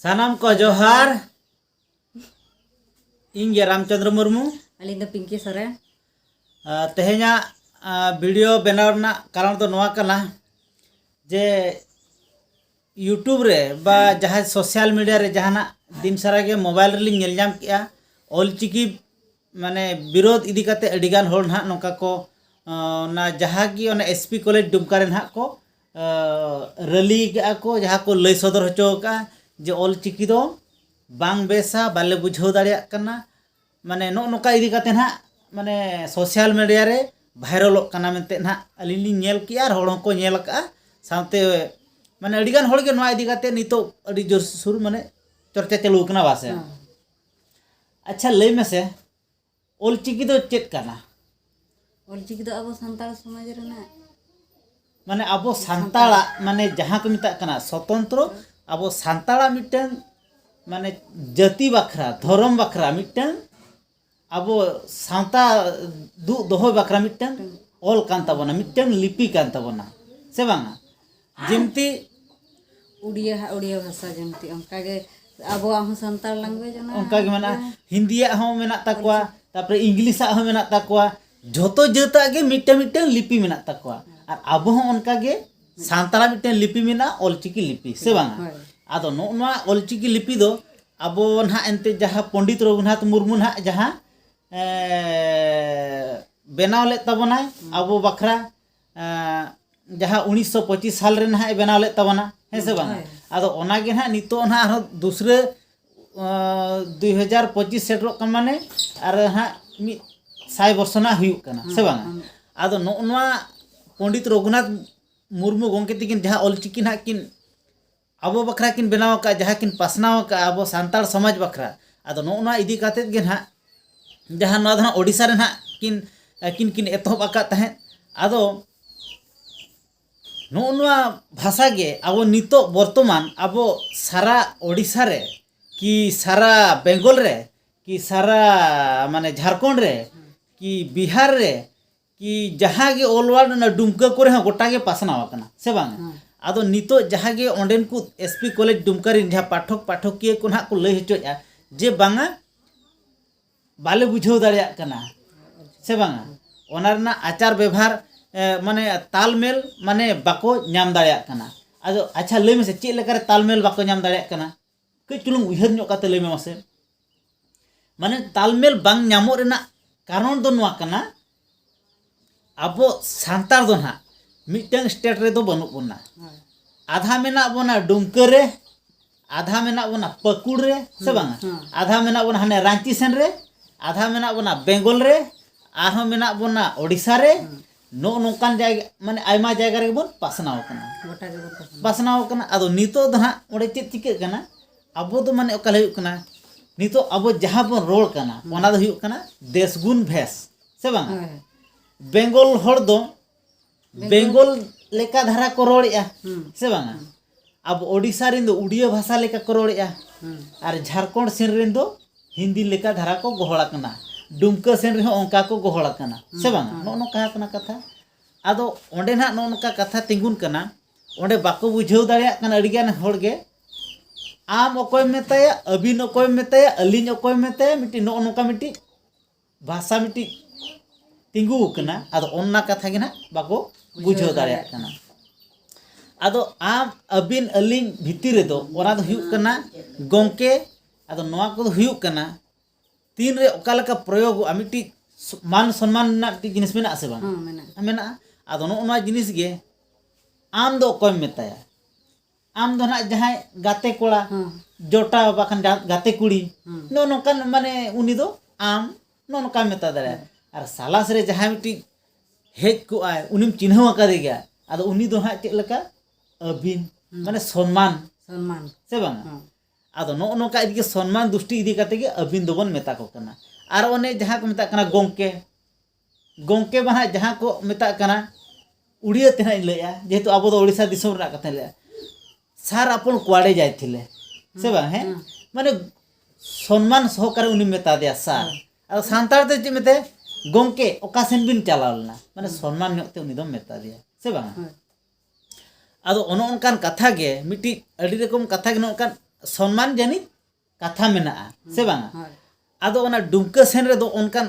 सानाम को जोहार इन Ramchandra Murmu Ali the Pinky Soren तेहेना video बनावना कारण तो नवा कना जे यूट्यूब रे बा जहाँ सोशल मीडिया रे जहाना दिन सारा के मोबाइल रे नेल जाम किया ऑलचिकी माने विरोध इदी काते अडिगान होल ना नोका को ना जहाँ की ओना एसपी कॉलेज दुमका रे ना को रैली का को जहाँ को लय सदर होचो का जे ऑलचिकी दो बांग बेसा बाले बुझाव दाड़िया कना माने नोका इदी काते ना माने सोशल मीडिया रे भाइरल कना मेनते ना अलिनी नेल किया और होड़ को नेल का साथे माने अडिगान होड़ के नोआ इदी काते नितो अडी जोर सुर माने चर्चा चालू कना बासे अच्छा लय में से ऑलचिकी दो चेक कना ऑलचिकी दो अब संताल समाज रेना माने अब सांताला माने जहाँ को मिता कना स्वतंत्र अब सांताला मिटन माने जाति बखरा धर्म बखरा मिटन अब सांता दु दोहो बखरा मिटन ऑल कान तबना मिटन लिपि कान तबना से बांगा जेमती उड़िया भाषा जेमती उनका के अब हम संताल लैंग्वेज ना उनका के माना हिंदीया हो मेना तकवा तापर इंग्लिशा हो मेना तकवा झोतो जाता के मिटन लिपि मेना तकवा और अब हो उनका के सांताला मिटन लिपि मेना ऑलचिकी लिपि से बांगा आदो नोना ऑलचिकी लिपि दो अब ना एनते जहाँ पंडित रघुनाथ मुर्मू ना जहाँ बनाव ले तबनाय अब बखरा जहाँ 1925 साल रे ना बनाव ले तबना है से बांगा आदो ओना के ना नितो ना दूसरे 2025 सेटरो का माने और हाँ मी 100 वर्ष ना हुई कना से बांगा आदो नोना पंडित रघुनाथ मुर्मू गोंके तकिन जहाँ ऑलचिकी ना किन अब बखरा किन बनाव का जहाँ किन पासनाव का अब सांताल समाज बखरा आदो नोना इदी काते गे ना जहाँ ना ओडिशा रे ना किन किन किन एतहब आका तहे आदो नोना भाषा गे अब नितो वर्तमान अब सारा ओडिशा रे कि सारा बेंगल रे कि सारा माने झारखंड रे कि बिहार रे कि जहाँ गे ऑलवर्ल्ड ना डुमका करे हाँ गोटा गे पासनाव कना से बांगा आदो नितो जहाँ गे ओंडेन को एसपी कॉलेज दुमका रे जहाँ पाठक पाठकीय को ना को लय हचोया जे बांगा बाले बुझाव दाड़िया कना से बांगा ओना रना आचार व्यवहार माने तालमेल माने बाको नाम दाड़िया कना आदो अच्छा लय में से चेक लेकर तालमेल बाको नाम दाड़िया कना कई चुलुंग उहर ᱧᱚᱜ काते लय में मासे माने तालमेल बांग ᱧᱟᱢᱚᱜ रेना कारण दो नोआ कना अब सांतार दो ना मिटन स्टेट रे दो बनुक बोना आधा मेना बोना डुमका रे आधा मेना बोना पकुड़ रे से बांगा आधा मेना बोना हाने रांची सेन रे आधा मेना बोना बेंगल रे आरो मेना बोना ओडिशा रे नो नोकान जायगा माने आयमा जायगा रे बोन पासनाव कना गोटा के पासनाव कना आदो नितो दो ना ओडे चेत चिके कना अब तो माने ओका हुयुक कना नितो अब जहाँ बोन रोल कना ओना दो हुयुक कना देशगुण भेस से बांगा बेंगल हर दो बेंगल लेका धारा को रोड़िया से बांगा अब ओडिशा रिन दो उड़िया भाषा लेका को रोड़िया और झारखंड सेन रिन दो हिंदी लेका धारा को गोहड़ा कना डुमका सेन रे ओंका को गोहड़ा कना से बांगा नो नो कहा कना कथा आदो ओंडे ना नो नोका कथा तिंगुन कना ओंडे बाको बुझाव दाड़िया कना अडिगान होड़ गे आम ओकोय मेताया अबिन ओकोय मेताया अलिन ओकोय मेताया मिटी नो नोका मिटी भाषा मिटी तिंगु कना आदो ओन्ना कथा गे ना बाको बुझाव दाड़िया कना आदो आम अबिन अलिन भितिर रे दो ओना दो हुयुक कना गोंके आदो नोआ को हुयुक कना तीन रे ओका लका प्रयोग मिटी मान सम्मान ना जिनिस मेना से बांग मेना आदो नोआ जिनिस गे आम दो ओकोय मेताया आम दो ना जहां गाते कोड़ा जोटा बाखन गाते कुड़ी नो नोकान माने उनी दो आम नो नोका मेता दाड़े और सालास रे जहां मिटी हेज को आय उनिम चिन्हव आकादे गया आदो उनी दो ना चेक लका अबिन माने सम्मान सम्मान से बांगा आदो नो नोका इदी सम्मान दृष्टि इदी काते गे अबिन दोबन मेता को कना और ओने जहां को मेता कना गोंके गोंके बना जहां को मेता कना उड़िया तेना लैया जेहेतु अब दो ओडिशा दिसम रा कथा ले सार अपन कुआड़े जाय थिले से बा है माने सम्मान सहकारे उनी मेता दिया सार और सांतार ते मेते गोंके ओका सेन बिन चलावलना माने सम्मान ᱧᱚᱜ ते उनी दो मेता दिया से बा आदो ओनो ओनकान कथा गे मिटी अडी रकम कथा गे नोकान सम्मान जनित कथा मेना से बांगा ᱦᱳᱭ आदो ओना डुमका सेन रे दो उनकान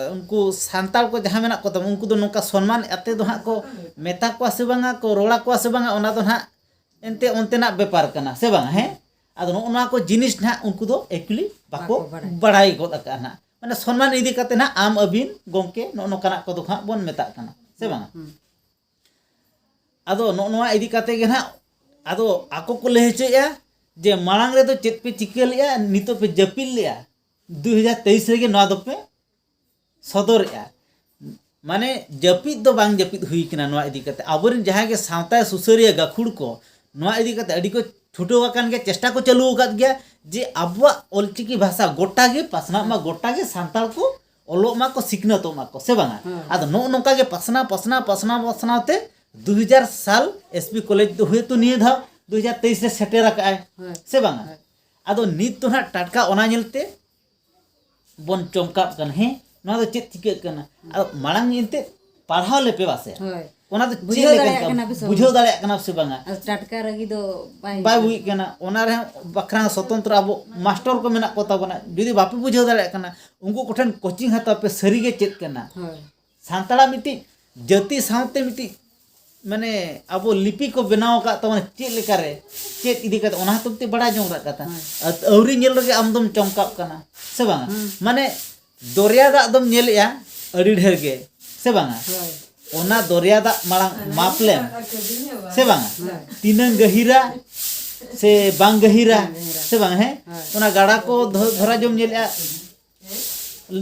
उनको सांताल को जहाँ मेना को तब उनको दो नौका सम्मान अते दो हाँ को मेता को से बांगा को रोड़ा को से बांगा ओना दो हाँ एंते उनते ना व्यापार करना से बांगा है आदो ओना को जिनिस ना उनको दो एक्चुअली बाको बढ़ाई को तक ना माने सम्मान इदी करते ना आम अबिन गोंके नौका को दो हाँ बोन मेता करना से बांगा आदो नौवा इदी करते के ना आदो आको को ले चेया जे मांग रे तो चेत पे चिके लिया नितो पे जपिल लिया 2023 रे नवा दो पे सदर माने जपित दो बांग जपित हुई किना नवा इदी करते आबोरिन जहां के सावता सुसरिया गाखुड़ को नवा इदी करते अडी को छुटो वाकन के चेष्टा को चालू कर गया जे अबवा ओलचिकी भाषा गोटा के पासना मा गोटा के सांताल को ओलो मा को सिखनतो मा को से बांगा आदो नोका के पासना ते 2000 साल एसपी कॉलेज तो हुए तो निये धा 2023 रे सेटेर का से बांगा आदो नित तो ना टटका ओना नेलते बोन चमका कन है ना तो चेत चिके कना मांग इनते पढ़ाव ले पे वासे ओना तो बुझाव दाड़े कना से बांगा टटका रगी दो बाय हुई कना ओना रे बखरा स्वतंत्र अब मास्टर को मेना को ताबना जदी बापे बुझाव दाड़े कना उनको कोठन कोचिंग हता पे सरी गे चेत कना सांतला मिटी जति सावते मिटी माने अब लिपि को बनाव का तो चेत लेका रे चेत इदी करते ओना तुमते बड़ा जों रा कथा औरी नेल रे आमदम चमका कना से बांगा माने दरिया दा दम नेलया अड़ी ढेर गे से बांगा ओना दरिया दा मांग मापले से बांगा तीनन गहिरा से बांग गहिरा से बांग है ओना गाड़ा को धरा जम नेलया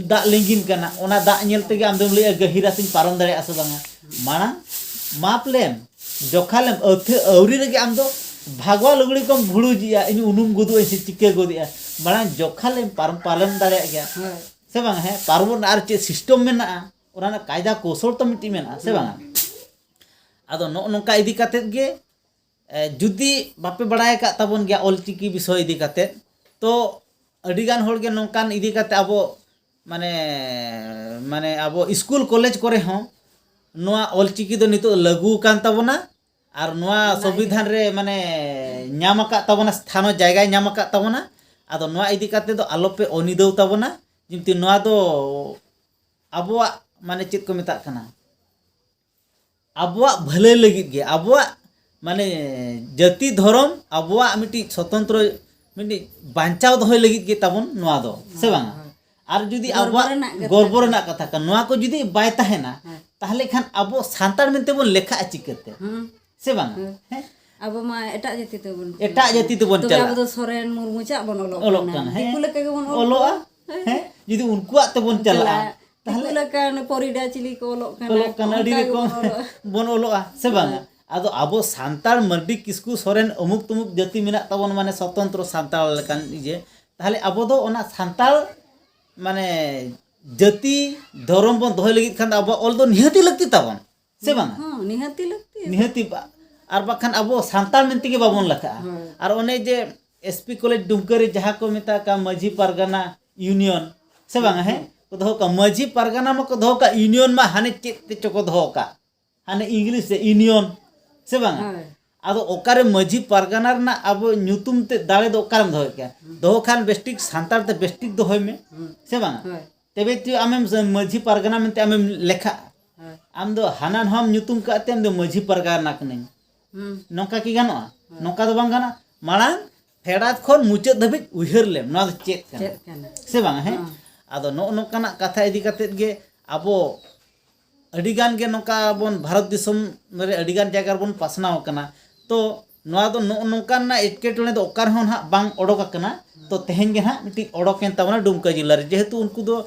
दा लिंगिन कना ओना दा नेल तेगे आमदम ले गहिरा सिन पारम दाड़े आसे बांगा माना मापलेम जोखालेम औरी रे आम दो भागवा लुगड़ी को भुड़ुजिया इन उनुम गुदु ऐसे चिके गुदिया बड़ा जोखालेम पालम दाड़े गया से बांग है पार्बन आर चे सिस्टम में ना ओना कायदा कौशल तो मिट्टी में ना से बांग आदो नोका इदी काते गे जुदी बापे बड़ाय का तबन गया ऑलचिकी विषय इदी काते तो अडिगान होड़ गे नोकान इदी काते अब माने माने अब स्कूल कॉलेज करे हों नोआ ऑलचिकी दो नितो लागू कान तबना और नोआ संविधान रे माने ᱧᱟᱢ ᱟᱠᱟᱫ ᱛᱟᱵᱚᱱᱟ स्थान जायगा ᱧᱟᱢ ᱟᱠᱟᱫ ᱛᱟᱵᱚᱱᱟ आदो नोआ इदी काते दो आलोपे अनिदौ तबना जिमती नोआ दो आबोआ माने चेत को मेता कना आबोआ भले लगित गे आबोआ माने जाति धर्म आबोआ मिटी स्वतंत्र मिटी बांचाव दोय लगित गे ताबन नोआ दो से बांगा और जुदी आबोआ गर्व रना कथा का नोआ को जुदी बाय ताहेना ताहले खान आबो सांतार मेनते बोन लेखा चिकते से बांगा अब मा एटा जाति ते बोन चला अब तो सोरेन मुर्मू चा बन ओलोक कना है कुले के बोन ओलोआ है जुदी उनकुआ ते बोन चला ताहले कान परिडा चिली को ओलोक कना अडी रे को बोन ओलोआ से बांगा आदो आबो सांतार मर्डी किसकु सोरेन अमुक तुमुक जाति मेना तबन माने स्वतंत्र सांताल लेकान इजे ताहले आबो दो ओना सांताल माने जाति धर्म बन दोय लगित खान आबो ऑल दो निहति लगती तबन से बांगा हां निहति लगती निहति और बाखान अब सांताल मेनते के बाबन लखा और ओने जे एसपी कॉलेज डुमकरी जहाँ को मेता का माझी पारगाना यूनियन से बांगा है को दो का माझी पारगाना में को दो का यूनियन में हाने चेत चको दो का हाने इंग्लिश से यूनियन से बांगा आदो ओकारे माझी पारगाना ना अब न्यूतुम ते दाले दो ओकारम दो क्या दो खान बेस्टिक सांताल ते बेस्टिक दो होय में से बांगा तबे तु आमेम माझी पारगाना मेनते आमेम लेखा आम दो हानान हम न्यूतुम का तेम दो माझी पारगाना कने नौका की गानो नौका तो बांग गाना मांग फेडात खन मुचाद धाबिज उहर लेम ना चेत काना से बांग है आदो नोकाना कथा इदी कातेत गे आबो अडिगान गे नौका बोन भारत दिसम रे अडिगान जायगा बोन पासनाव कना तो नोआ दो नोकाना एटकेटोने दो ओकार होन हा बांग ओडोक कना तो तेहेन गे हा मिटी ओडोकेन तावना डुमका जिल्ला रे जेहेतु उनको दो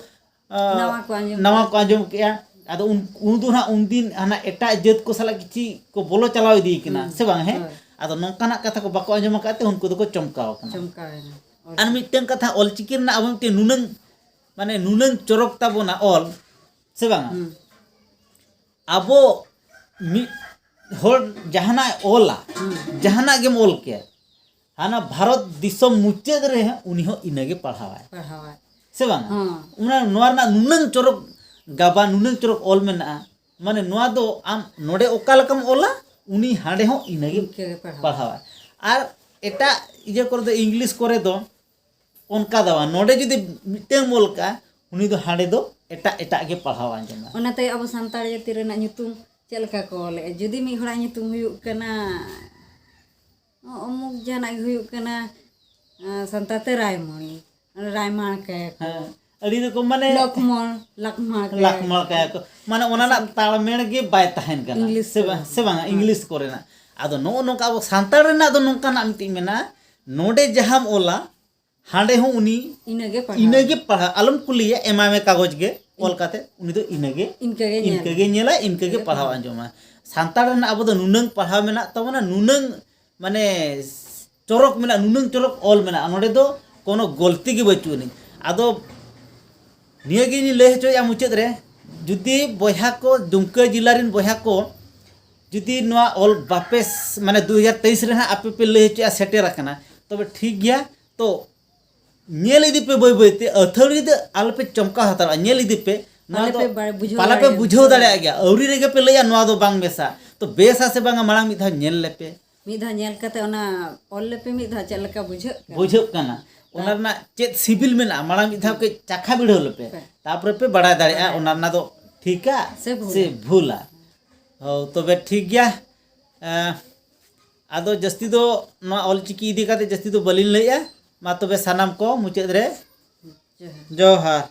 नवा को आंजम केया आदो उन दो ना उन दिन हाना एटा जात को साला किछि को बोलो चलाव दी किना से बांग है आदो नोकाना कथा को बाको आंजम काते उनको दो को चमकाव कना आन मिटन कथा ऑलचिकी ना अब मिटे नुनंग माने नुनंग चरक ताबोना ऑल से बांग आबो मि होर जहाना ओला जहाना गेम ओल के हाना भारत दिसम मुचाद रे उनी हो इनगे पढ़ावा से बांग उना नोआ ना नुनंग चरक गाबा नुनंग चरक ऑल मेना माने नोआ दो आम नोडे ओका लकम ओला उनी हाडे हो इनगे पढ़ावा और एटा इजे करे दो इंग्लिश करे दो उनका दवा नोडे जुदी मिटन मोल का उनी दो हाड़े दो एटा एटा के पढ़ाव आंजमा ओनाते अब संतार जाति रेना nyutum चेल का को ले जुदी मी हड़ा nyutum हुयुक कना अमुक जना हुयुक कना संताते रायमणि रायमाण के अड़ी को माने लखमण का को माने ओना ना तालमेल गे बाय तहन कना से बांगा इंग्लिश करे ना आदो नो नोका अब संतार रेना दो नोका ना मिति मेना नोडे जहाम ओला हांडे हो उनी इनगे पढ़ा अलम कुलिया एमा में कागज गे ओलकाते उनी दो इनके नेला इनके पढ़ाव आंजमा संतार रेना अब दो नुनंग पढ़ाव मेना तबना नुनंग माने चोरक मेना नुनंग चोरक ऑल मेना नोडे दो कोनो गलती गे बचुनी आदो निया गे लय हचोया मुचाद रे जुदी बया को दुमका जिला रिन बया को जुदी नोआ ऑल बापेस माने 2023 रे आपे पे लय हचोया सेटेर आकना तबे ठीक गया तो नेल इदी पे बय बयते अथरी दे आल पे चमका हतार नेल इदी पे नोआ दो पाला पे बुझाव दाड़े गया औरी रेगे पे लया नोआ दो बांग बेसा तो बेसा से बांगा मांग मिधा नेल लेपे मिधा नेल कते ओना ऑल लेपे मिधा चलका बुझाव कना ओना ना चेत सिविल मेना मांग मिधा के चाखा बिड़ो लेपे तापर पे बड़ा दाड़े ओना ना दो ठीका से भूला हो तबे ठीक गया आदो जस्ती दो नोआ ऑलचिकी इदी काते जस्ती दो बलिन लया मा तबे सानाम को मुचाद रे जोहार।